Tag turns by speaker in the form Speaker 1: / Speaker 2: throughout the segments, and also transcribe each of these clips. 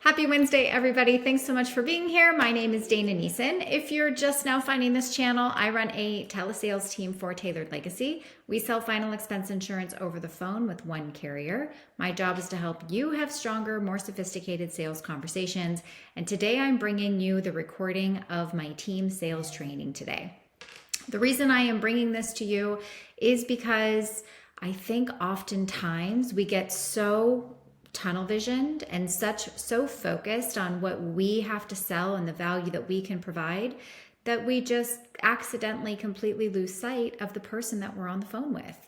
Speaker 1: Happy Wednesday, everybody. Thanks so much for being here. My name is Dana Neeson. If you're just now finding this channel, I run a telesales team for Tailored Legacy. We sell final expense insurance over the phone with one carrier. My job is to help you have stronger, more sophisticated sales conversations. And today I'm bringing you the recording of my team sales training today. The reason I am bringing this to you is because I think oftentimes we get so tunnel visioned and so focused on what we have to sell and the value that we can provide that we just accidentally completely lose sight of the person that we're on the phone with.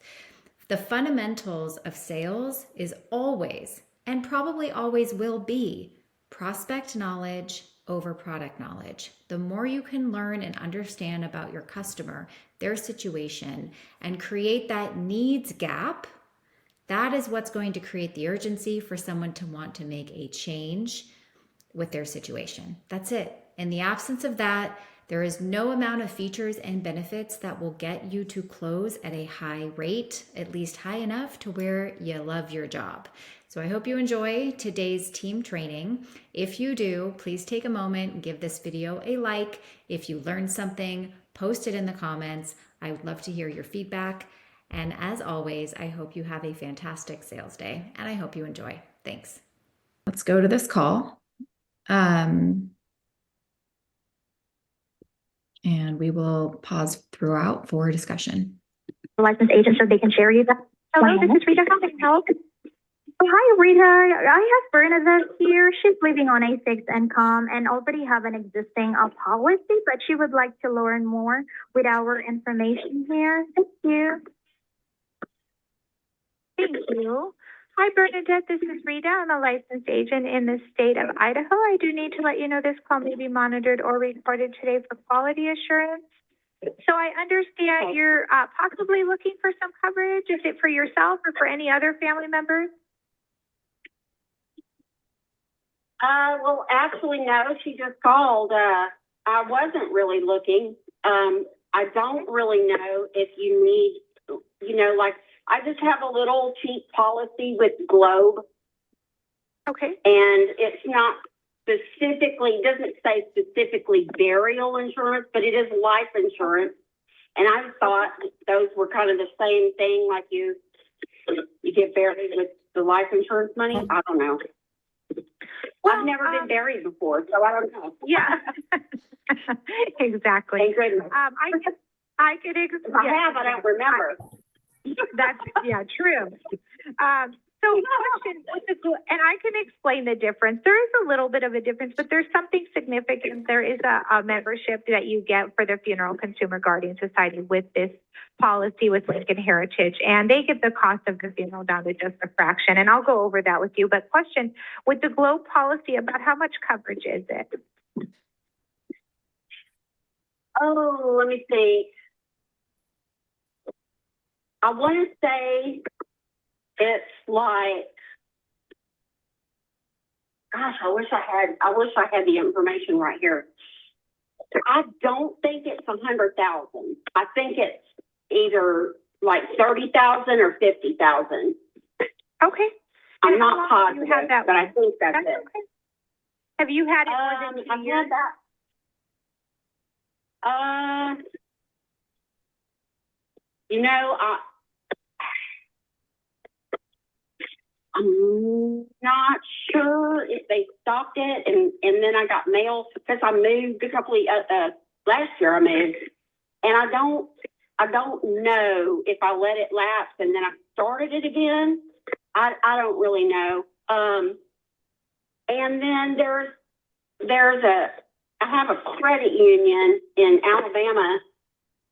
Speaker 1: The fundamentals of sales is always, and probably always will be, prospect knowledge over product knowledge. The more you can learn and understand about your customer, their situation, and create that needs gap, that is what's going to create the urgency for someone to want to make a change with their situation. That's it. In the absence of that, there is no amount of features and benefits that will get you to close at a high rate, at least high enough to where you love your job. So I hope you enjoy today's team training. If you do, please take a moment and give this video a like. If you learned something, post it in the comments. I would love to hear your feedback. And as always, I hope you have a fantastic sales day and I hope you enjoy. Thanks. Let's go to this call. And we will pause throughout for discussion.
Speaker 2: Licensed agent so they can share you that. Hello, this is Rita. How can I help? Oh, hi, Rita. I have Bernadette here. She's living on a fixed income and already have an existing policy, but she would like to learn more with our information here. Thank you.
Speaker 3: Thank you. Hi, Bernadette. This is Rita. I'm a licensed agent in the state of Idaho. I do need to let you know this call may be monitored or recorded today for quality assurance. So I understand you're possibly looking for some coverage. Is it for yourself or for any other family members?
Speaker 4: Well, actually, no. She just called. I wasn't really looking. I don't really know if you need, like, I just have a little cheap policy with Globe.
Speaker 3: Okay.
Speaker 4: And it's not specifically, doesn't say specifically burial insurance, but it is life insurance. And I thought those were kind of the same thing, like you get buried with the life insurance money. I don't know. Well, I've never been buried before, so I don't know.
Speaker 3: Yeah, exactly.
Speaker 4: Thank goodness.
Speaker 3: I could.
Speaker 4: I don't remember.
Speaker 3: That's true. So question, and I can explain the difference. There is a little bit of a difference, but there's something significant. There is a membership that you get for the Funeral Consumer Guardian Society with this policy with Lincoln Heritage, and they get the cost of the funeral down to just a fraction. And I'll go over that with you. But question, with the Globe policy, about how much coverage is it?
Speaker 4: Oh, let me see. I want to say it's like, gosh, I wish I had the information right here. I don't think it's 100,000. I think it's either like 30,000 or 50,000.
Speaker 3: Okay.
Speaker 4: I'm not positive, but I think that's it.
Speaker 3: Okay. Have you had it more than 2 years?
Speaker 4: I've had that. I'm not sure if they stopped it, and then I got mail because I moved a couple of last year. I moved, and I don't know if I let it lapse and then I started it again. I don't really know. And then I have a credit union in Alabama.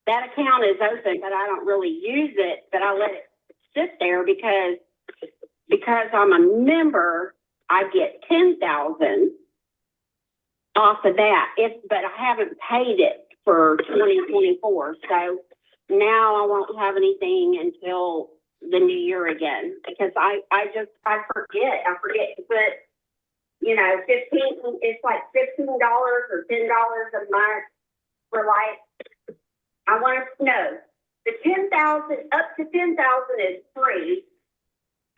Speaker 4: That account is open, but I don't really use it. But I let it sit there because I'm a member. I get 10,000 off of that. But I haven't paid it for 2024. So now I won't have anything until the new year again because I forget. I forget to put 15. It's like $15 or $10 a month for life. I want to know the 10,000 up to 10,000 is free,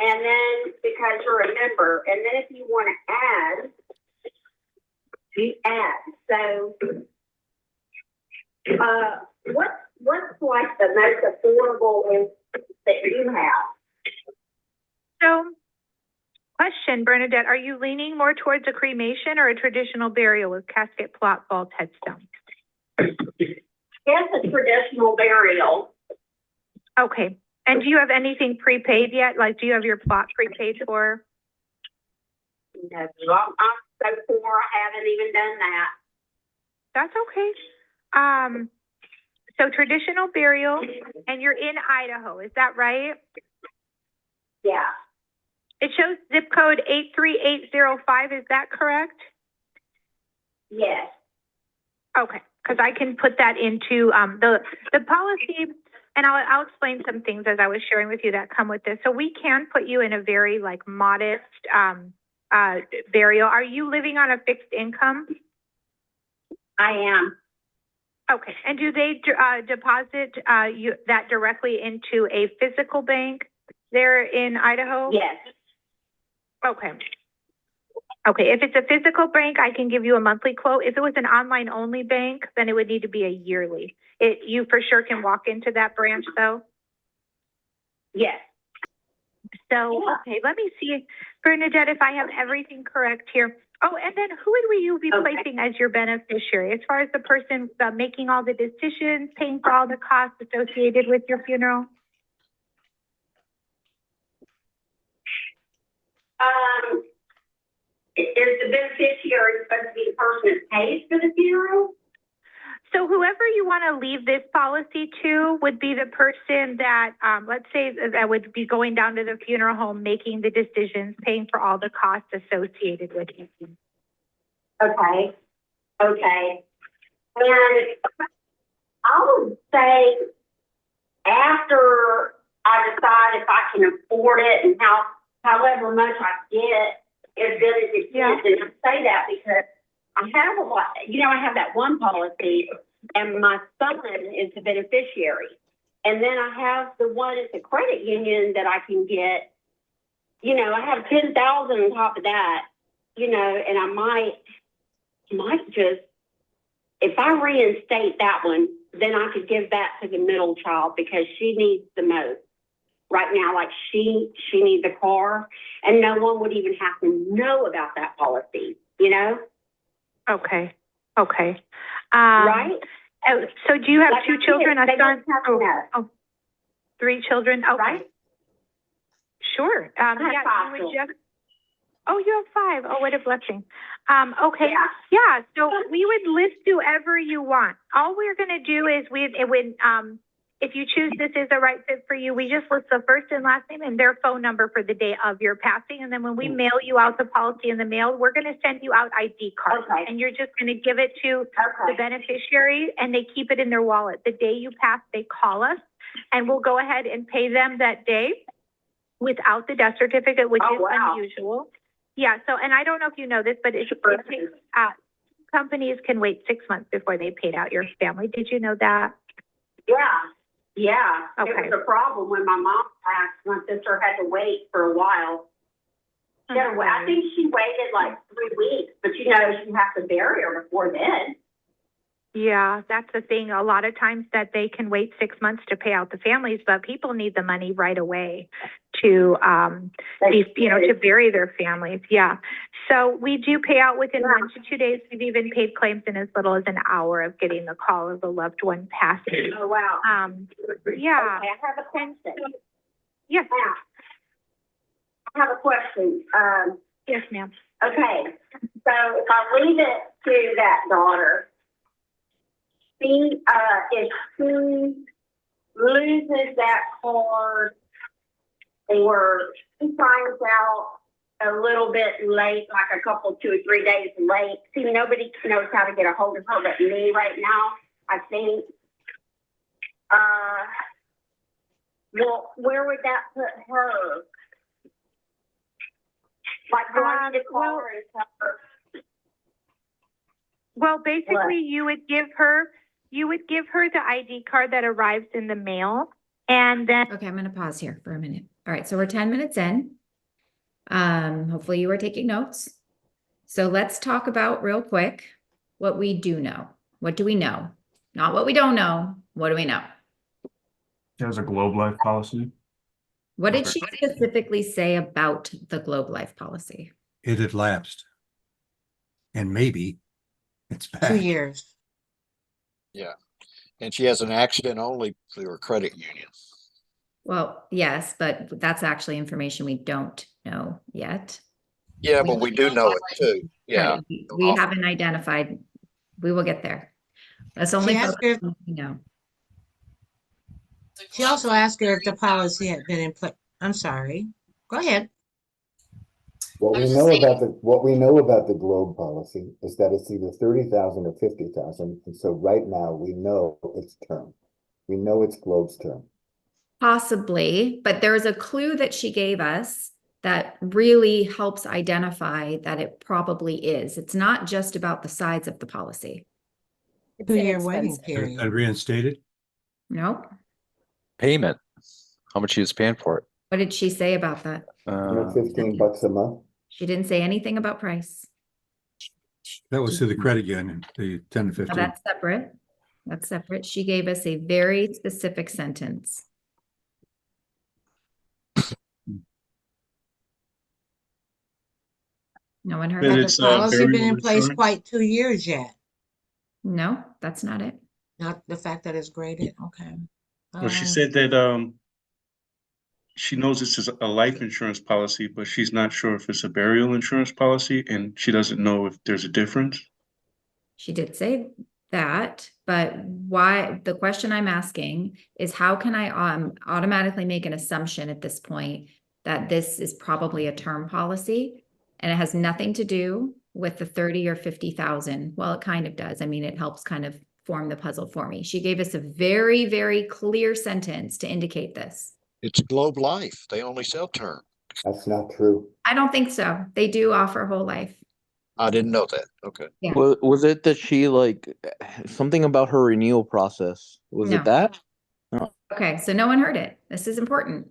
Speaker 4: and then because you're a member, and then if you want to add So, what's like the most affordable is that you have?
Speaker 3: So, question, Bernadette, are you leaning more towards a cremation or a traditional burial with casket, plot, vault, headstone?
Speaker 4: It's a traditional burial.
Speaker 3: Okay. And do you have anything prepaid yet? Like, do you have your plot prepaid for?
Speaker 4: No, I'm so poor, I haven't even done that.
Speaker 3: That's okay. So traditional burial, and you're in Idaho, is that right?
Speaker 4: Yeah.
Speaker 3: It shows zip code 83805, is that correct?
Speaker 4: Yes.
Speaker 3: Okay, because I can put that into the policy, and I'll explain some things as I was sharing with you that come with this. So we can put you in a very like modest burial. Are you living on a fixed income?
Speaker 4: I am.
Speaker 3: Okay, and do they deposit that directly into a physical bank there in Idaho?
Speaker 4: Yes.
Speaker 3: Okay. Okay, if it's a physical bank, I can give you a monthly quote. If it was an online only bank, then it would need to be a yearly. You for sure can walk into that branch though?
Speaker 4: Yes.
Speaker 3: So, okay, let me see, Bernadette, if I have everything correct here. Oh, and then who would you be placing as your beneficiary? As far as the person making all the decisions, paying for all the costs associated with your funeral?
Speaker 4: Is the beneficiary supposed to be the person that pays for the funeral?
Speaker 3: So whoever you want to leave this policy to would be the person that, let's say that would be going down to the funeral home, making the decisions, paying for all the costs associated with it.
Speaker 4: Okay. Okay. And I would say after I decide if I can afford it and however much I get, is good as it gets. And I say that because I have a lot, I have that one policy and my son is the beneficiary. And then I have the one at the credit union that I can get, I have 10,000 on top of that, and I might just, if I reinstate that one, then I could give that to the middle child because she needs the most. Right now, like she needs a car and no one would even have to know about that policy,
Speaker 3: Okay. Okay.
Speaker 4: Right?
Speaker 3: So do you have
Speaker 4: like
Speaker 3: two children?
Speaker 4: Kids,
Speaker 3: A son?
Speaker 4: Oh,
Speaker 3: 3 children? Okay.
Speaker 4: right?
Speaker 3: Sure.
Speaker 4: I have
Speaker 3: Yeah,
Speaker 4: 5
Speaker 3: you would
Speaker 4: children.
Speaker 3: just, oh, you have 5. Oh, what a blessing. Okay.
Speaker 4: Yeah.
Speaker 3: Yeah. So we would list whoever you want. All we're going to do is if you choose this is the right fit for you, we just list the first and last name and their phone number for the day of your passing. And then when we mail you out the policy in the mail, we're going to send you out ID cards.
Speaker 4: Okay.
Speaker 3: And you're just going to give it to the beneficiary and they keep it in their wallet. The day you pass, they call us and we'll go ahead and pay them that day without the death certificate, which is unusual. Yeah. So, and I don't know if you know this, but it takes, companies can wait 6 months before they paid out your family. Did you know that?
Speaker 4: Yeah. Yeah.
Speaker 3: Okay.
Speaker 4: It was a problem when my mom passed. My sister had to wait for a while. I think she waited like 3 weeks, but you have to bury her before then.
Speaker 3: Yeah, that's the thing. A lot of times that they can wait 6 months to pay out the families, but people need the money right away to, to bury their families. Yeah. So we do pay out within 1 to 2 days. We've even paid claims in as little as an hour of getting the call of a loved one passing.
Speaker 4: Oh, wow.
Speaker 3: Yeah.
Speaker 4: Okay, I have a question.
Speaker 3: Yes.
Speaker 4: Yeah. I have a question.
Speaker 3: Yes, ma'am.
Speaker 4: Okay. So if I leave it to that daughter, if she loses that card or she finds out a little bit late, like a couple, 2 or 3 days late, see, nobody knows how to get a hold of her but me right now, I think. Well, where would that put her? Like, do I need to call her and tell her?
Speaker 3: Well, basically, you would give her the ID card that arrives in the mail, and then.
Speaker 1: Okay, I'm going to pause here for a minute. All right, so we're 10 minutes in. Hopefully you were taking notes. So let's talk about real quick what we do know. What do we know? Not what we don't know. What do we know?
Speaker 5: She has a Globe Life policy.
Speaker 1: What did she specifically say about the Globe Life policy?
Speaker 6: It had lapsed. And maybe it's
Speaker 7: 2
Speaker 6: back.
Speaker 7: years.
Speaker 8: And she has an accident only through her credit union.
Speaker 1: Well, yes, but that's actually information we don't know yet.
Speaker 8: Yeah, but we do know it too. Yeah.
Speaker 1: Right, we haven't identified. We will get there. That's only
Speaker 7: She asked her,
Speaker 1: you know.
Speaker 7: she also asked her if the policy had been in place. I'm sorry. Go ahead.
Speaker 9: What we know about the Globe policy is that it's either 30,000 or 50,000, and so right now we know its term. We know it's Globe's term.
Speaker 1: Possibly, but there's a clue that she gave us that really helps identify that it probably is. It's not just about the size of the policy. It's
Speaker 7: 2-year waiting
Speaker 1: inexpensive.
Speaker 7: period.
Speaker 6: And reinstated.
Speaker 1: Nope.
Speaker 10: Payment. How much she was paying for it?
Speaker 1: What did she say about that?
Speaker 9: 15 bucks a month.
Speaker 1: She didn't say anything about price.
Speaker 6: That was to the credit union, the 10 to
Speaker 1: Now
Speaker 6: 15.
Speaker 1: that's separate. That's separate. She gave us a very specific sentence. No one heard
Speaker 7: Has
Speaker 1: that?
Speaker 7: the
Speaker 5: it's,
Speaker 7: policy been
Speaker 5: burial
Speaker 7: in place
Speaker 5: insurance?
Speaker 7: quite 2 years yet?
Speaker 1: No, that's not it.
Speaker 7: Not the fact that it's graded, okay.
Speaker 5: Well, she
Speaker 7: Um,
Speaker 5: said that she knows this is a life insurance policy, but she's not sure if it's a burial insurance policy, and she doesn't know if there's a difference.
Speaker 1: She did say that, but why, the question I'm asking is how can I automatically make an assumption at this point that this is probably a term policy and it has nothing to do with the 30 or 50,000? Well, it kind of does. I mean, it helps kind of form the puzzle for me. She gave us a very, very clear sentence to indicate this.
Speaker 8: It's Globe Life. They only sell term.
Speaker 9: That's not true.
Speaker 1: I don't think so. They do offer whole life.
Speaker 8: I didn't know that. Okay.
Speaker 1: Yeah.
Speaker 10: Was it that she something about her renewal process? Was
Speaker 1: No.
Speaker 10: it that?
Speaker 1: Okay, so no one heard it. This is important.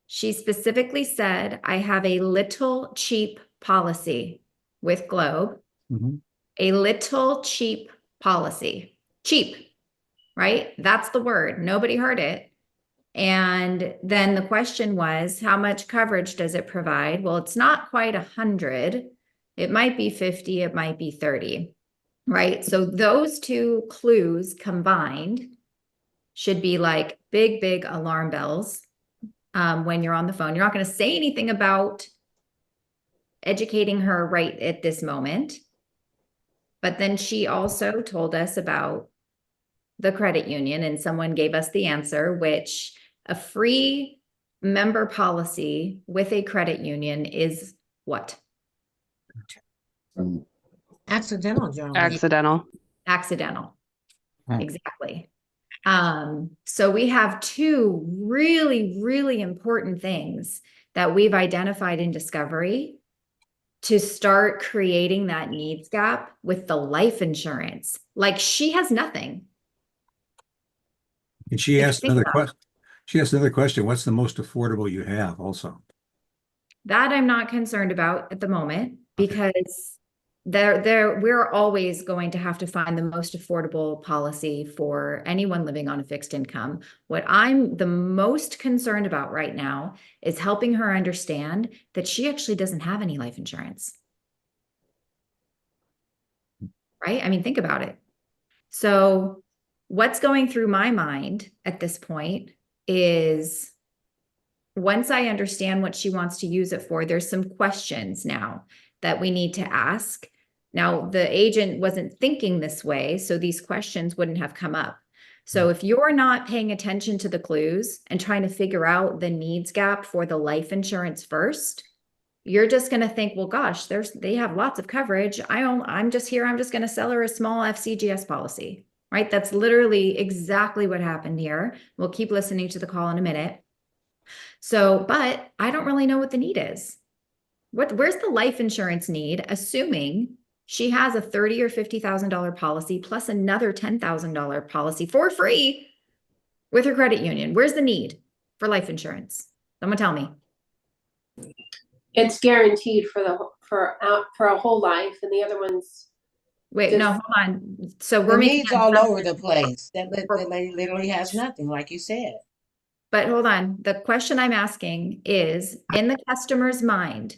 Speaker 1: She specifically said, I have a little cheap policy with Globe,
Speaker 6: Mhm.
Speaker 1: a little cheap policy. Cheap, right? That's the word. Nobody heard it. And then the question was, how much coverage does it provide? Well, it's not quite 100. It might be 50, it might be 30, right? So those two clues combined should be like big, big alarm bells when you're on the phone. You're not going to say anything about educating her right at this moment. But then she also told us about the credit union, and someone gave us the answer, which a free member policy with a credit union is what?
Speaker 7: Accidental journal.
Speaker 11: Accidental.
Speaker 1: Accidental.
Speaker 6: Hmm.
Speaker 1: Exactly. So we have two really, really important things that we've identified in Discovery to start creating that needs gap with the life insurance. Like she has nothing.
Speaker 6: And she asked
Speaker 1: Think
Speaker 6: another
Speaker 1: about
Speaker 6: question. She asked another question. What's the most affordable you have also?
Speaker 1: That I'm not concerned about at the moment because we're always going to have to find the most affordable policy for anyone living on a fixed income. What I'm the most concerned about right now is helping her understand that she actually doesn't have any life insurance. Right? I mean, think about it. So what's going through my mind at this point is once I understand what she wants to use it for, there's some questions now that we need to ask. Now, the agent wasn't thinking this way, so these questions wouldn't have come up. So if you're not paying attention to the clues and trying to figure out the needs gap for the life insurance first, you're just going to think, well, gosh, they have lots of coverage. I'm just here. I'm just going to sell her a small FCGS policy, right? That's literally exactly what happened here. We'll keep listening to the call in a minute. So, but I don't really know what the need is. Where's the life insurance need, assuming she has a $30,000 or $50,000 policy plus another $10,000 policy for free with her credit union? Where's the need for life insurance? Someone tell me.
Speaker 12: It's guaranteed for
Speaker 11: for a whole life, and the other one's
Speaker 1: Wait, no, hold on. So
Speaker 7: The
Speaker 1: we're making
Speaker 7: needs all over the
Speaker 1: assumptions.
Speaker 7: place. That lady literally has nothing, like you said.
Speaker 1: But hold on, the question I'm asking is, in the customer's mind,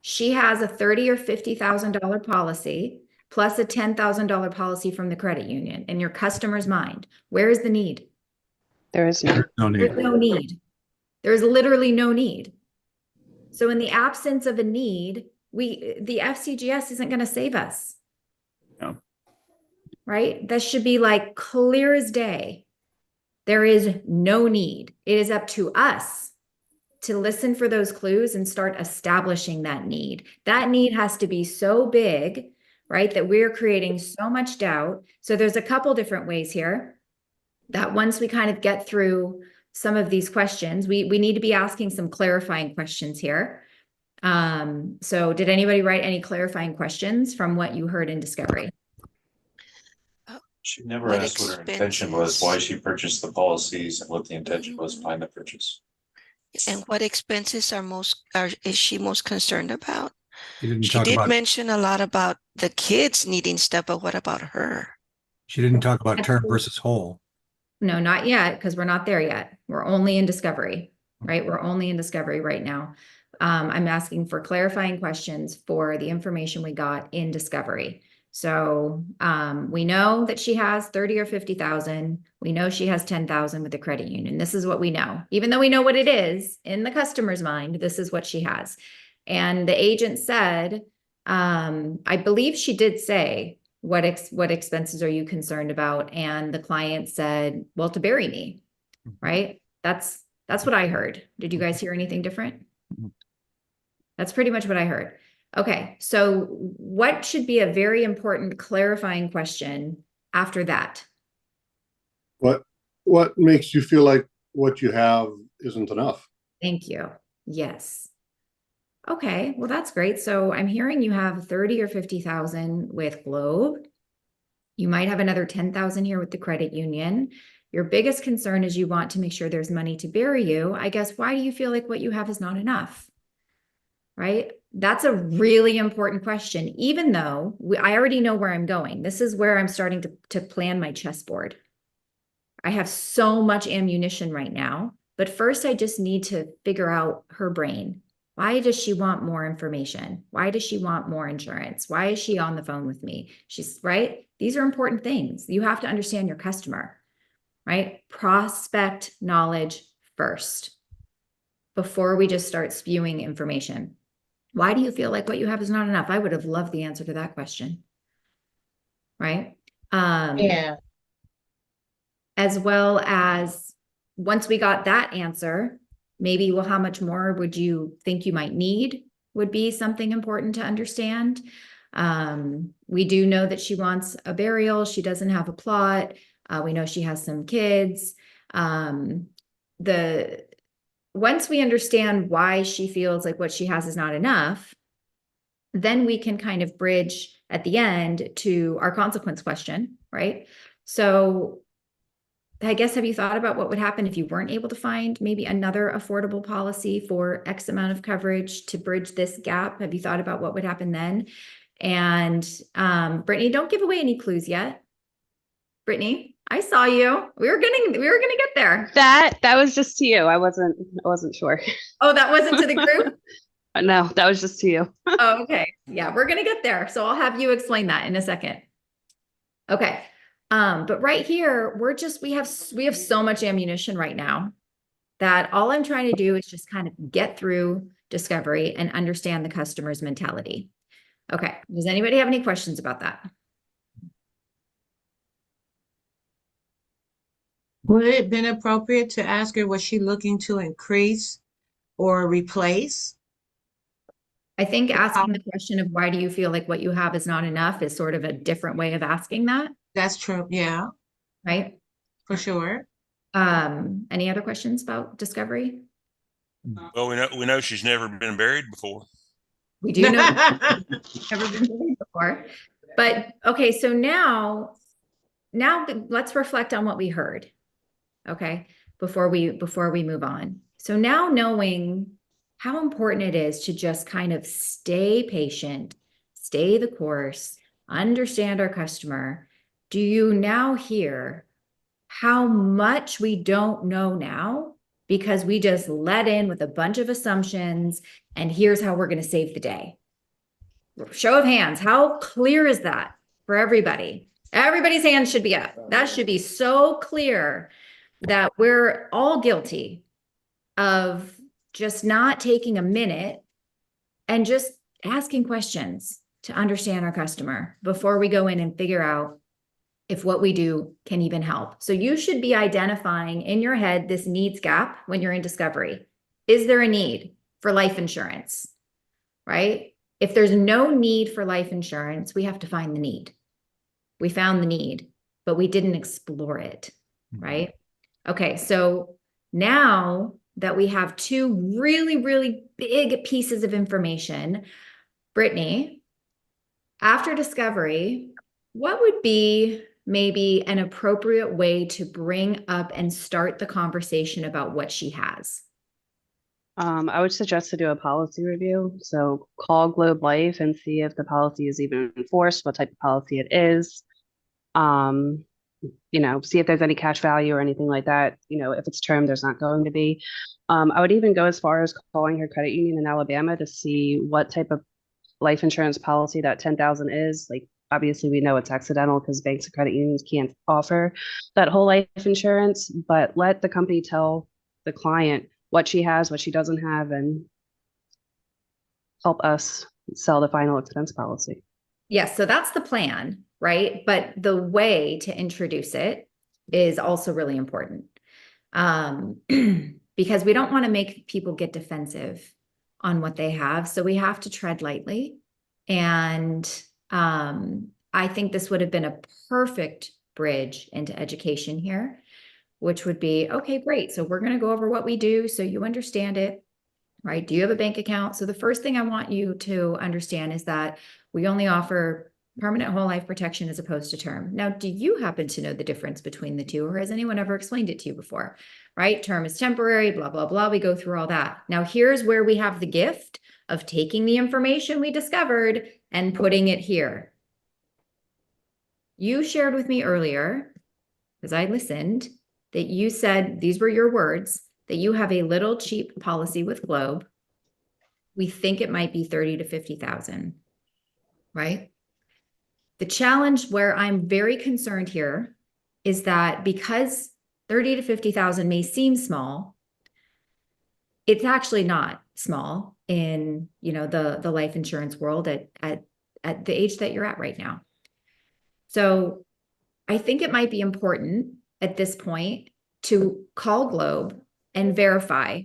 Speaker 1: she has a $30,000 or $50,000 policy plus a $10,000 policy from the credit union. In your customer's mind, where is the need?
Speaker 12: There is no.
Speaker 6: No need.
Speaker 1: There's no need. There's literally no need. So in the absence of a need, the FCGS isn't going to save us.
Speaker 5: No.
Speaker 1: Right? That should be like clear as day. There is no need. It is up to us to listen for those clues and start establishing that need. That need has to be so big, right, that we're creating so much doubt. So there's a couple different ways here that once we kind of get through some of these questions, we need to be asking some clarifying questions here. So did anybody write any clarifying questions from what you heard in Discovery?
Speaker 13: She never asked what her intention was, why she purchased the policies, and what the intention was behind the purchase.
Speaker 14: And what expenses is she most concerned about?
Speaker 6: She
Speaker 14: She did mention a lot about the kids needing stuff, but what about her?
Speaker 6: She didn't talk about term versus whole.
Speaker 1: No, not yet, because we're not there yet. We're only in Discovery, right? We're only in Discovery right now. I'm asking for clarifying questions for the information we got in Discovery. So we know that she has 30 or 50,000. We know she has 10,000 with the credit union. This is what we know. Even though we know what it is in the customer's mind, this is what she has. And the agent said, I believe she did say, what expenses are you concerned about? And the client said, well, to bury me, right? That's what I heard. Did you guys hear anything different? That's pretty much what I heard. Okay, so what should be a very important clarifying question after that?
Speaker 15: What makes you feel like what you have isn't enough?
Speaker 1: Thank you. Yes. Okay, well, that's great. So I'm hearing you have 30 or 50,000 with Globe. You might have another 10,000 here with the credit union. Your biggest concern is you want to make sure there's money to bury you. I guess, why do you feel like what you have is not enough? Right? That's a really important question, even though I already know where I'm going. This is where I'm starting to plan my chessboard. I have so much ammunition right now, but first I just need to figure out her brain. Why does she want more information? Why does she want more insurance? Why is she on the phone with me? She's right. These are important things. You have to understand your customer, right? Prospect knowledge first before we just start spewing information. Why do you feel like what you have is not enough? I would have loved the answer to that question. Right?
Speaker 7: Yeah.
Speaker 1: As well as once we got that answer, maybe, well, how much more would you think you might need would be something important to understand. We do know that she wants a burial. She doesn't have a plot. We know she has some kids. Once we understand why she feels like what she has is not enough, then we can kind of bridge at the end to our consequence question, right? So I guess, have you thought about what would happen if you weren't able to find maybe another affordable policy for X amount of coverage to bridge this gap? Have you thought about what would happen then? And Brittany, don't give away any clues yet. Brittany, I saw you. We were gonna get there.
Speaker 12: That was just to you. I wasn't sure.
Speaker 1: Oh, that wasn't to the group?
Speaker 12: No, that was just to you.
Speaker 1: Oh, okay. Yeah, we're gonna get there. So I'll have you explain that in a second. Okay. But right here, we have so much ammunition right now that all I'm trying to do is just kind of get through Discovery and understand the customer's mentality. Okay. Does anybody have any questions about that?
Speaker 7: Would it have been appropriate to ask her, was she looking to increase or replace?
Speaker 1: I think asking the question of why do you feel like what you have is not enough is sort of a different way of asking that.
Speaker 7: That's true. Yeah.
Speaker 1: Right.
Speaker 7: For sure.
Speaker 1: Any other questions about Discovery?
Speaker 16: Well, we know she's never been buried before.
Speaker 1: We do know never been buried before. But okay, so now let's reflect on what we heard. Okay, before we move on. So now knowing how important it is to just kind of stay patient, stay the course, understand our customer. Do you now hear how much we don't know now because we just let in with a bunch of assumptions and here's how we're going to save the day? Show of hands, how clear is that for everybody? Everybody's hands should be up. That should be so clear that we're all guilty of just not taking a minute and just asking questions to understand our customer before we go in and figure out if what we do can even help. So you should be identifying in your head this needs gap when you're in discovery. Is there a need for life insurance, right? If there's no need for life insurance, we have to find the need. We found the need, but we didn't explore it, right? Okay, so now that we have two really, really big pieces of information, Brittany, after discovery, what would be maybe an appropriate way to bring up and start the conversation about what she has?
Speaker 12: I would suggest to do a policy review. So call Globe Life and see if the policy is even enforced, what type of policy it is. See if there's any cash value or anything like that. If it's term, there's not going to be. I would even go as far as calling her credit union in Alabama to see what type of life insurance policy that 10,000 is. Like, obviously we know it's accidental because banks and credit unions can't offer that whole life insurance, but let the company tell the client what she has, what she doesn't have, and help us sell the final expense policy.
Speaker 1: Yes, so that's the plan, right? But the way to introduce it is also really important, because we don't want to make people get defensive on what they have. So we have to tread lightly. And I think this would have been a perfect bridge into education here, which would be, okay, great. So we're going to go over what we do so you understand it, right? Do you have a bank account? So the first thing I want you to understand is that we only offer permanent whole life protection as opposed to term. Now, do you happen to know the difference between the two, or has anyone ever explained it to you before, right? Term is temporary, blah, blah, blah. We go through all that. Now, here's where we have the gift of taking the information we discovered and putting it here. You shared with me earlier, because I listened, that you said, these were your words, that you have a little cheap policy with Globe. We think it might be 30 to 50,000, right? The challenge where I'm very concerned here is that because 30 to 50,000 may seem small, it's actually not small in, the life insurance world at the age that you're at right now. So I think it might be important at this point to call Globe and verify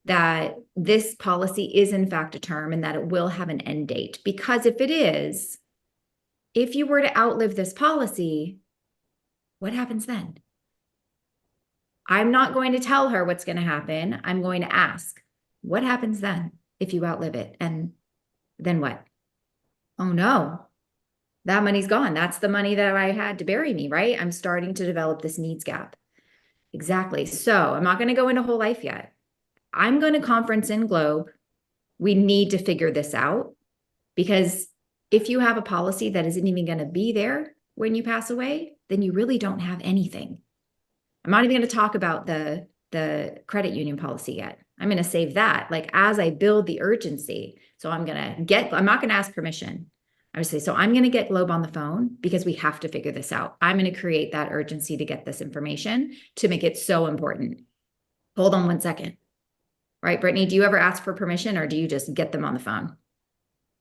Speaker 1: that this policy is in fact a term and that it will have an end date. Because if it is, if you were to outlive this policy, what happens then? I'm not going to tell her what's going to happen. I'm going to ask, what happens then if you outlive it? And then what? Oh no, that money's gone. That's the money that I had to bury me, right? I'm starting to develop this needs gap. Exactly. So I'm not going to go into whole life yet. I'm going to conference in Globe. We need to figure this out, because if you have a policy that isn't even going to be there when you pass away, then you really don't have anything. I'm not even going to talk about the credit union policy yet. I'm going to save that, like, as I build the urgency. So I'm not going to ask permission. I would say, so I'm going to get Globe on the phone because we have to figure this out. I'm going to create that urgency to get this information to make it so important. Hold on one second. Right, Brittany, do you ever ask for permission, or do you just get them on the phone?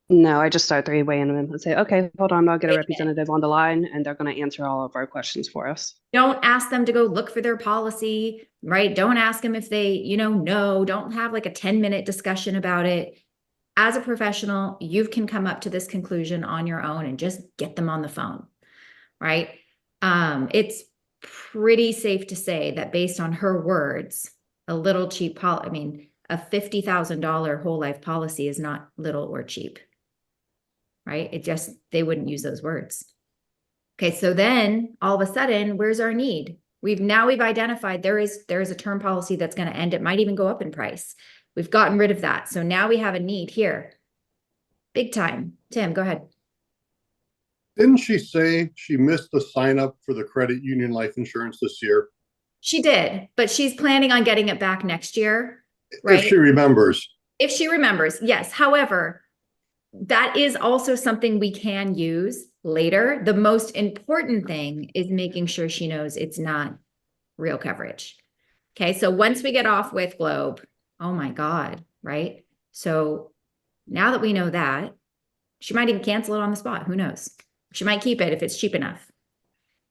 Speaker 12: No, I just start three-waying them and say, okay, hold on, I'll get a representative on the line and they're going to answer all of our questions for us.
Speaker 1: Don't ask them to go look for their policy, right? Don't ask them if they, know. Don't have like a 10-minute discussion about it. As a professional, you can come up to this conclusion on your own and just get them on the phone, right? It's pretty safe to say that based on her words, a little cheap a $50,000 whole life policy is not little or cheap, right? They wouldn't use those words. Okay, so then all of a sudden, where's our need? We've identified there is a term policy that's going to end. It might even go up in price. We've gotten rid of that. So now we have a need here. Big time. Tim, go ahead.
Speaker 15: Didn't she say she missed the sign up for the credit union life insurance this year?
Speaker 1: She did, but she's planning on getting it back next year,
Speaker 15: If
Speaker 1: right?
Speaker 15: she remembers.
Speaker 1: If she remembers, yes. However, that is also something we can use later. The most important thing is making sure she knows it's not real coverage. Okay, so once we get off with Globe, oh my God, right? So now that we know that, she might even cancel it on the spot. Who knows? She might keep it if it's cheap enough.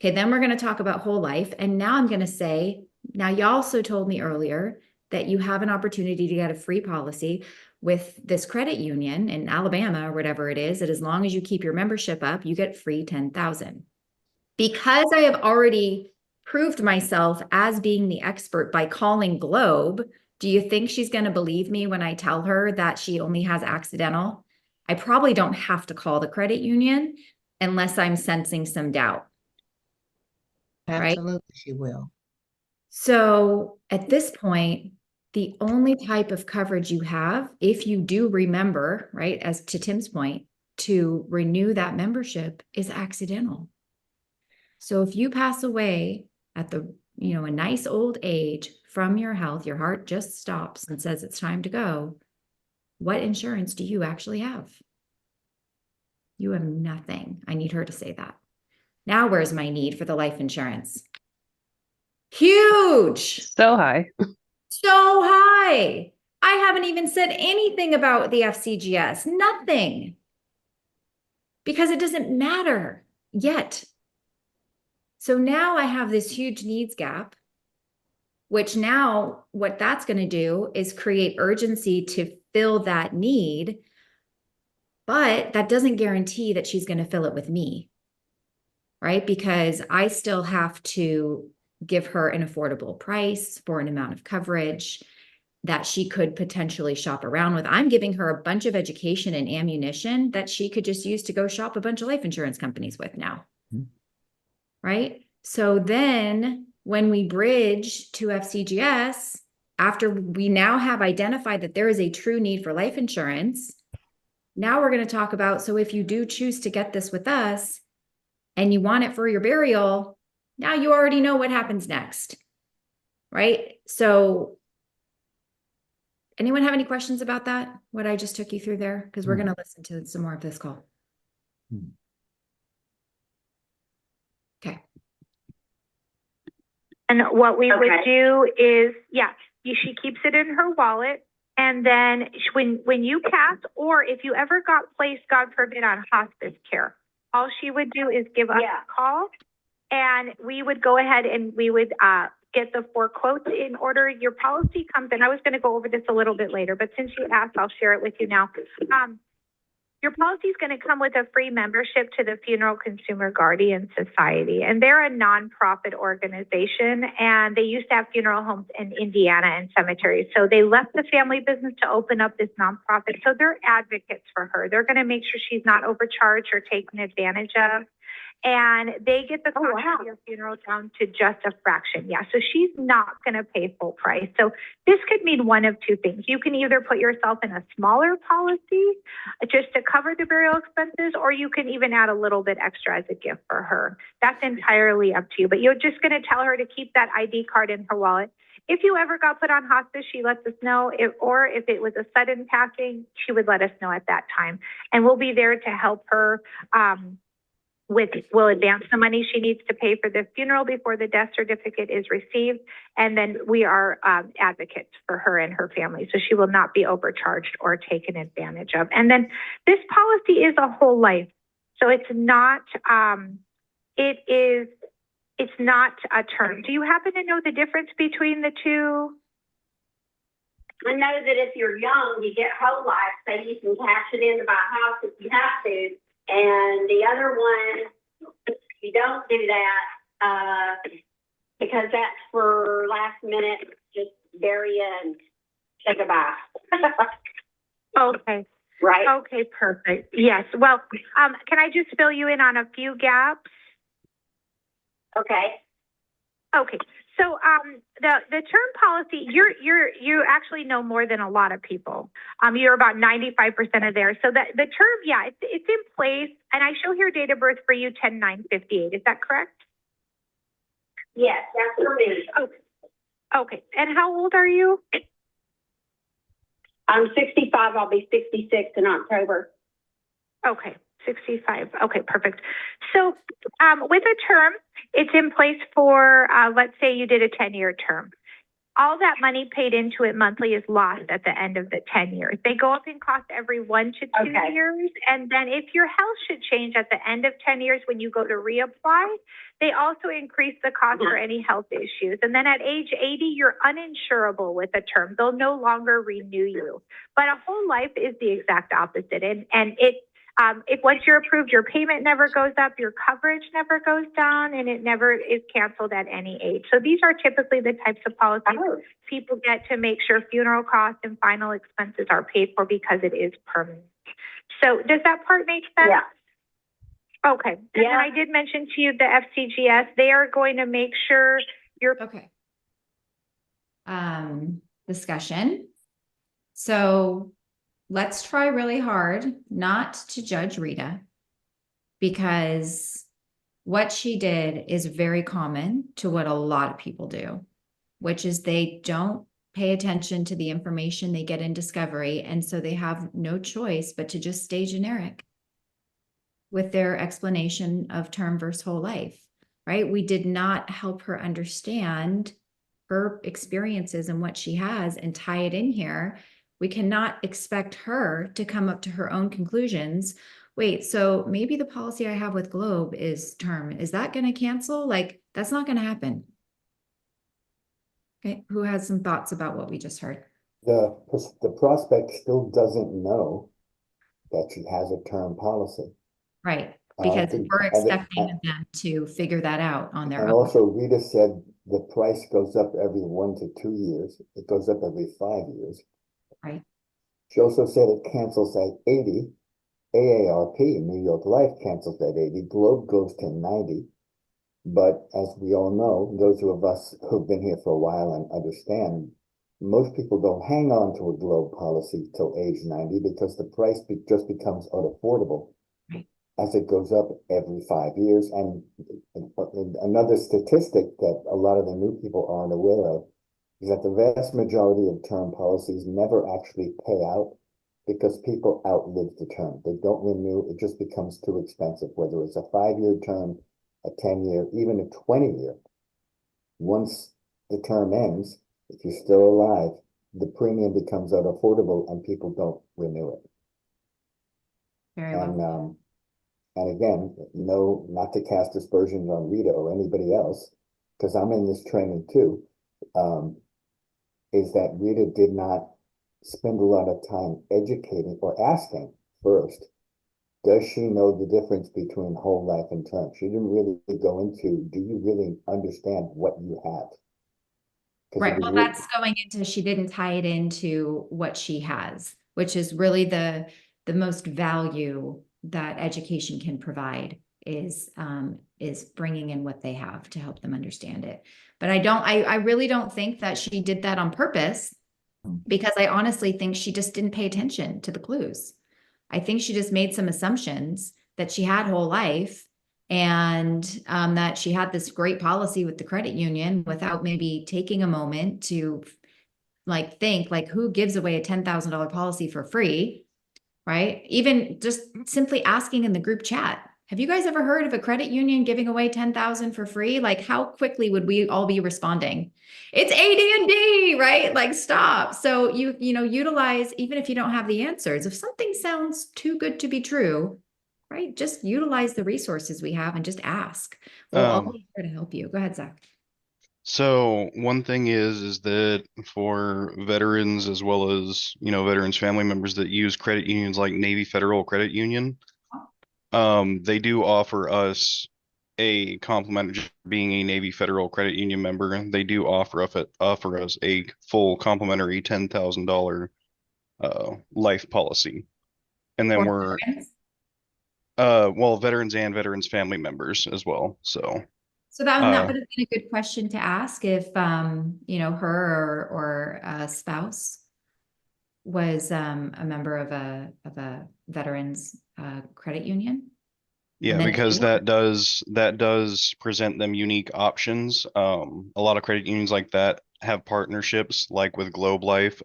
Speaker 1: Okay, then we're going to talk about whole life. And now I'm going to say, now you also told me earlier that you have an opportunity to get a free policy with this credit union in Alabama or whatever it is, that as long as you keep your membership up, you get free 10,000. Because I have already proved myself as being the expert by calling Globe, do you think she's going to believe me when I tell her that she only has accidental? I probably don't have to call the credit union unless I'm sensing some doubt. Right?
Speaker 7: Absolutely, she will.
Speaker 1: So at this point, the only type of coverage you have, if you do remember, right, as to Tim's point, to renew that membership is accidental. So if you pass away at a nice old age from your health, your heart just stops and says it's time to go, what insurance do you actually have? You have nothing. I need her to say that. Now, where's my need for the life insurance? Huge.
Speaker 12: So high.
Speaker 1: So high. I haven't even said anything about the FCGS. Nothing. Because it doesn't matter yet. So now I have this huge needs gap, which now what that's going to do is create urgency to fill that need. But that doesn't guarantee that she's going to fill it with me. Right? Because I still have to give her an affordable price for an amount of coverage that she could potentially shop around with. I'm giving her a bunch of education and ammunition that she could just use to go shop a bunch of life insurance companies with now. Right? So then when we bridge to FCGS, after we now have identified that there is a true need for life insurance, now we're going to talk about, so if you do choose to get this with us, and you want it for your burial, now you already know what happens next, right? So anyone have any questions about that? What I just took you through there? Because we're going to listen to some more of this call. Okay.
Speaker 3: And what we would
Speaker 4: Okay.
Speaker 3: do is, she keeps it in her wallet. And then when you pass, or if you ever got placed, God forbid, on hospice care, all she would do is give us a call, and we would go ahead and we would get the 4 quotes in order. Your policy comes in. I was going to go over this a little bit later, but since you asked, I'll share it with you now. Your policy is going to come with a free membership to the Funeral Consumer Guardian Society, and they're a nonprofit organization, and they used to have funeral homes in Indiana and cemeteries. So they left the family business to open up this nonprofit. So they're advocates for her. They're going to make sure she's not overcharged or taken advantage of. And they get the cost of your funeral down to just a fraction. Yeah, so she's not going to pay full price. So this could mean one of two things. You can either put yourself in a smaller policy just to cover the burial expenses, or you can even add a little bit extra as a gift for her. That's entirely up to you. But you're just going to tell her to keep that ID card in her wallet. If you ever got put on hospice, she lets us know, or if it was a sudden passing, she would let us know at that time. And we'll be there to help her we'll advance the money she needs to pay for the funeral before the death certificate is received. And then we are advocates for her and her family. So she will not be overcharged or taken advantage of. And then this policy is a whole life. So it's not, it's not a term. Do you happen to know the difference between the two?
Speaker 4: I know that if you're young, you get whole life, so you can cash it in to buy a house if you have to. And the other one, you don't do that because that's for last minute, just bury it and say goodbye.
Speaker 3: Okay.
Speaker 4: Right.
Speaker 3: Okay, perfect. Yes. Well, can I just fill you in on a few gaps?
Speaker 4: Okay.
Speaker 3: Okay. So, the term policy, you actually know more than a lot of people. You're about 95% of there. So the term, yeah, it's in place. And I show here date of birth for you, 10/9/58. Is that correct?
Speaker 4: Yes, that's for me.
Speaker 3: Okay. Okay. And how old are you?
Speaker 4: I'm 65. I'll be 66 in October.
Speaker 3: Okay, 65. Okay, perfect. So with a term, it's in place for, let's say you did a 10-year term. All that money paid into it monthly is lost at the end of the 10 years. They go up in cost every 1 to 2 years. And then if your health should change at the end of 10 years when you go to reapply, they also increase the cost for any health issues. And then at age 80, you're uninsurable with a term. They'll no longer renew you. But a whole life is the exact opposite. And if once you're approved, your payment never goes up, your coverage never goes down, and it never is canceled at any age. So these are typically the types of policies people get to make sure funeral costs and final expenses are paid for because it is permanent. So does that part make sense?
Speaker 4: Yeah.
Speaker 3: Okay. And then I did mention to you the FCGS, they are going to make sure you're
Speaker 1: Okay. Discussion. So let's try really hard not to judge Rita, because what she did is very common to what a lot of people do, which is they don't pay attention to the information they get in Discovery. And so they have no choice but to just stay generic with their explanation of term versus whole life, right? We did not help her understand her experiences and what she has and tie it in here. We cannot expect her to come up to her own conclusions. Wait, so maybe the policy I have with Globe is term. Is that going to cancel? Like, that's not going to happen. Okay, who has some thoughts about what we just heard?
Speaker 9: The prospect still doesn't know that she has a term policy.
Speaker 1: Right, because we're expecting them to figure that out on their own.
Speaker 9: And also Rita said the price goes up every 1 to 2 years. It goes up every 5 years.
Speaker 1: Right.
Speaker 9: She also said it cancels at 80. AARP, New York Life, cancels at 80. Globe goes to 90. But as we all know, those of us who've been here for a while and understand, most people don't hang on to a Globe policy till age 90 because the price just becomes unaffordable as it goes up every 5 years. And another statistic that a lot of the new people aren't aware of is that the vast majority of term policies never actually pay out because people outlive the term. They don't renew. It just becomes too expensive, whether it's a 5-year term, a 10-year, even a 20-year. Once the term ends, if you're still alive, the premium becomes unaffordable and people don't renew it.
Speaker 1: Very well.
Speaker 9: And again, no, not to cast aspersions on Rita or anybody else, because I'm in this training too, is that Rita did not spend a lot of time educating or asking first, does she know the difference between whole life and term? She didn't really go into, do you really understand what you have?
Speaker 1: Right, well, that's going into, she didn't tie it into what she has, which is really the most value that education can provide is bringing in what they have to help them understand it. But I really don't think that she did that on purpose, because I honestly think she just didn't pay attention to the clues. I think she just made some assumptions that she had whole life and that she had this great policy with the credit union without maybe taking a moment to think who gives away a $10,000 policy for free. Right? Even just simply asking in the group chat, have you guys ever heard of a credit union giving away 10,000 for free? Like, how quickly would we all be responding? It's AD&D, right? Like, stop. So you utilize, even if you don't have the answers, if something sounds too good to be true, right? Just utilize the resources we have and just ask. We'll all be here to help you. Go ahead, Zach.
Speaker 17: So one thing is that for veterans as well as, veterans family members that use credit unions like Navy Federal Credit Union, they do offer us a complimentary, being a Navy Federal Credit Union member. They do offer us a full complimentary $10,000 life policy. And then veterans and veterans family members as well. So
Speaker 1: So that would have been a good question to ask if, you know, her or a spouse was a member of a veterans credit union.
Speaker 17: Yeah,
Speaker 1: then
Speaker 17: because
Speaker 1: they
Speaker 17: that does present them unique options. A lot of credit unions like that have partnerships, like with Globe Life.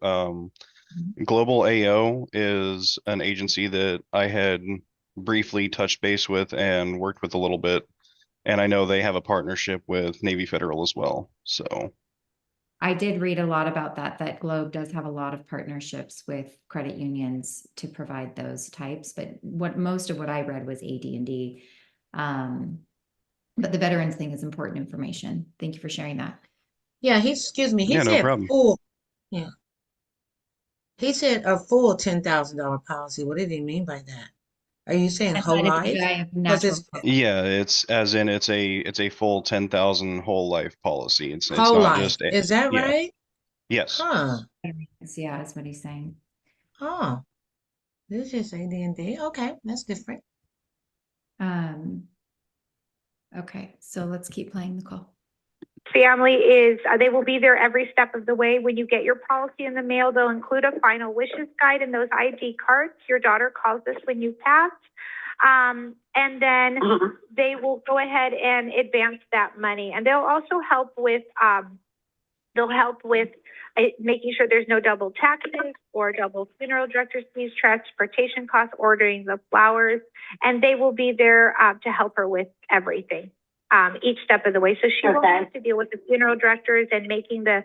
Speaker 17: Global AO is an agency that I had briefly touched base with and worked with a little bit. And I know they have a partnership with Navy Federal as well. So
Speaker 1: I did read a lot about that Globe does have a lot of partnerships with credit unions to provide those types, but most of what I read was AD&D. But the veterans thing is important information. Thank you for sharing that.
Speaker 7: Yeah, excuse me, he
Speaker 17: yeah, no
Speaker 7: said
Speaker 17: problem.
Speaker 7: full, yeah. He said a full $10,000 policy. What did he mean by that? Are you saying
Speaker 1: I
Speaker 7: whole
Speaker 1: thought it's a
Speaker 7: life?
Speaker 1: guy of
Speaker 7: 'Cause
Speaker 1: natural
Speaker 7: it's
Speaker 17: Yeah, it's as in it's a full 10,000 whole life policy. It's
Speaker 7: whole
Speaker 17: not
Speaker 7: life.
Speaker 17: just a,
Speaker 7: Is that
Speaker 17: yeah.
Speaker 7: right?
Speaker 17: Yes.
Speaker 7: Huh.
Speaker 1: Yeah, that's what he's saying.
Speaker 7: Oh, this is AD&D. Okay, that's different.
Speaker 1: Okay, so let's keep playing the call.
Speaker 3: Family is, they will be there every step of the way. When you get your policy in the mail, they'll include a final wishes guide and those ID cards. Your daughter calls us when you pass. And then they will go ahead and advance that money. And they'll also help with, making sure there's no double taxes or double funeral director's fees, transportation costs, ordering the flowers. And they will be there to help her with everything. Each step of the way. So she won't have to deal with the funeral directors and making the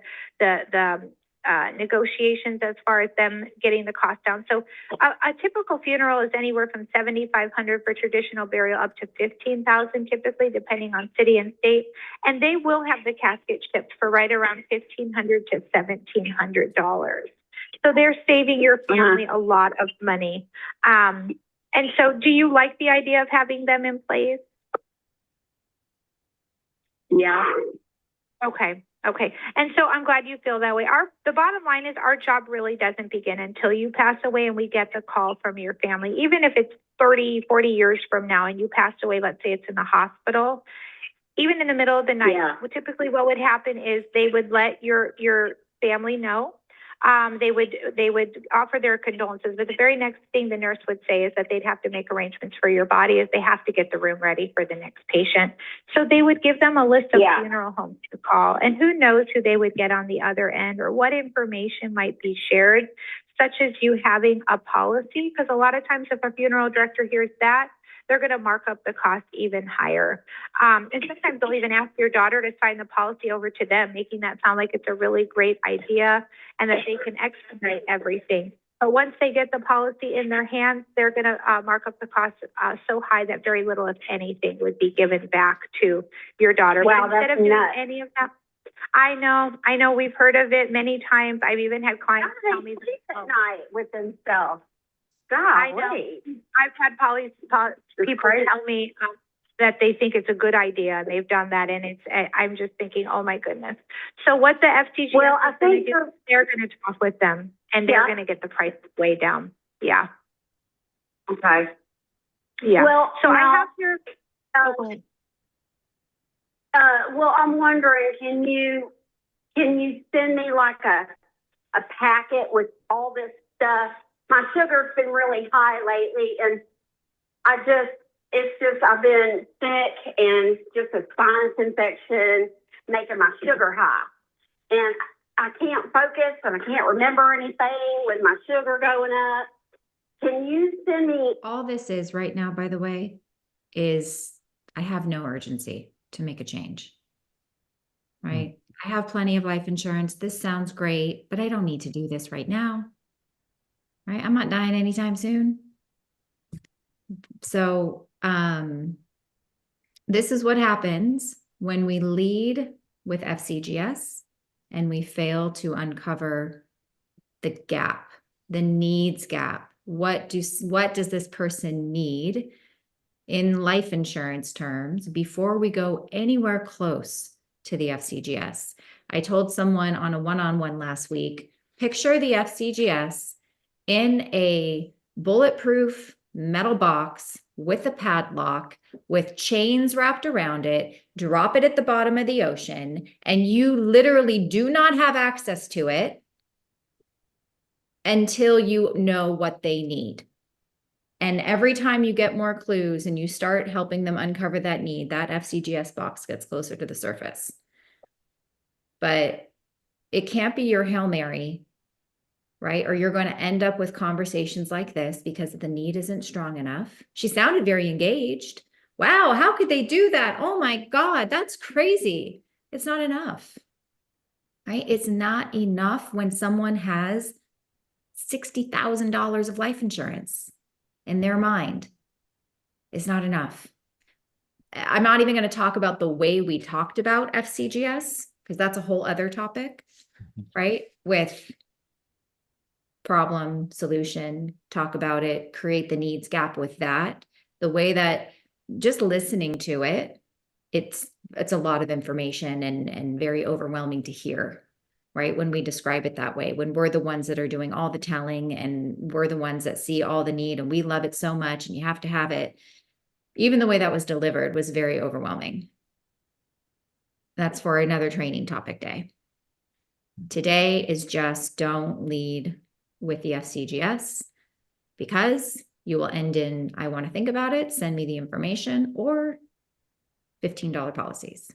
Speaker 3: negotiations as far as them getting the cost down. So a typical funeral is anywhere from $7,500 for traditional burial up to $15,000 typically, depending on city and state. And they will have the casket shipped for right around $1,500 to $1,700. So they're saving your family a lot of money. And so do you like the idea of having them in place?
Speaker 4: Yeah.
Speaker 3: Okay. And so I'm glad you feel that way. The bottom line is our job really doesn't begin until you pass away and we get the call from your family. Even if it's 30, 40 years from now and you passed away, let's say it's in the hospital, even in the middle of the night, typically what would happen is they would let your family know. They would offer their condolences, but the very next thing the nurse would say is that they'd have to make arrangements for your body, as they have to get the room ready for the next patient. So they would give them a list of funeral homes to call, and who knows who they would get on the other end or what information might be shared, such as you having a policy, because a lot of times if a funeral director hears that, they're going to mark up the cost even higher. And sometimes they'll even ask your daughter to sign the policy over to them, making that sound like it's a really great idea and that they can expedite everything. But once they get the policy in their hands, they're going to mark up the cost so high that very little, if anything, would be given back to your daughter.
Speaker 4: Wow,
Speaker 3: but instead
Speaker 4: that's
Speaker 3: of doing
Speaker 4: nuts.
Speaker 3: any of that, I know, we've heard of it many times. I've even had clients tell me
Speaker 4: sleep at night with themselves.
Speaker 3: I know.
Speaker 4: Golly.
Speaker 3: I've had people tell me that they think it's a good idea. They've done that, and I'm just thinking, oh my goodness. So what the FTG is going to do, they're going to talk with them, and they're going to get the price way down. Yeah.
Speaker 4: Okay.
Speaker 3: Yeah.
Speaker 4: Well,
Speaker 3: so
Speaker 4: now,
Speaker 3: I have your. Go ahead.
Speaker 4: Well, I'm wondering, can you send me like a packet with all this stuff? My sugar's been really high lately, and I've been sick and just a sinus infection making my sugar high. And I can't focus and I can't remember anything with my sugar going up. Can you send me?
Speaker 1: All this is right now, by the way, is I have no urgency to make a change, right? I have plenty of life insurance. This sounds great, but I don't need to do this right now, right? I'm not dying anytime soon. So this is what happens when we lead with FCGS and we fail to uncover the gap, the needs gap. What does this person need in life insurance terms before we go anywhere close to the FCGS? I told someone on a one-on-one last week, picture the FCGS in a bulletproof metal box with a padlock, with chains wrapped around it, drop it at the bottom of the ocean, and you literally do not have access to it until you know what they need. And every time you get more clues and you start helping them uncover that need, that FCGS box gets closer to the surface. But it can't be your Hail Mary, right? Or you're going to end up with conversations like this because the need isn't strong enough. She sounded very engaged. Wow, how could they do that? Oh my God, that's crazy. It's not enough, right? It's not enough when someone has $60,000 of life insurance in their mind. It's not enough. I'm not even going to talk about the way we talked about FCGS, because that's a whole other topic, right? With problem, solution, talk about it, create the needs gap with that. The way that just listening to it, it's a lot of information and very overwhelming to hear, right? When we describe it that way, when we're the ones that are doing all the telling and we're the ones that see all the need and we love it so much and you have to have it. Even the way that was delivered was very overwhelming. That's for another training topic day. Today is just don't lead with the FCGS, because you will end in, I want to think about it, send me the information, or $15 policies.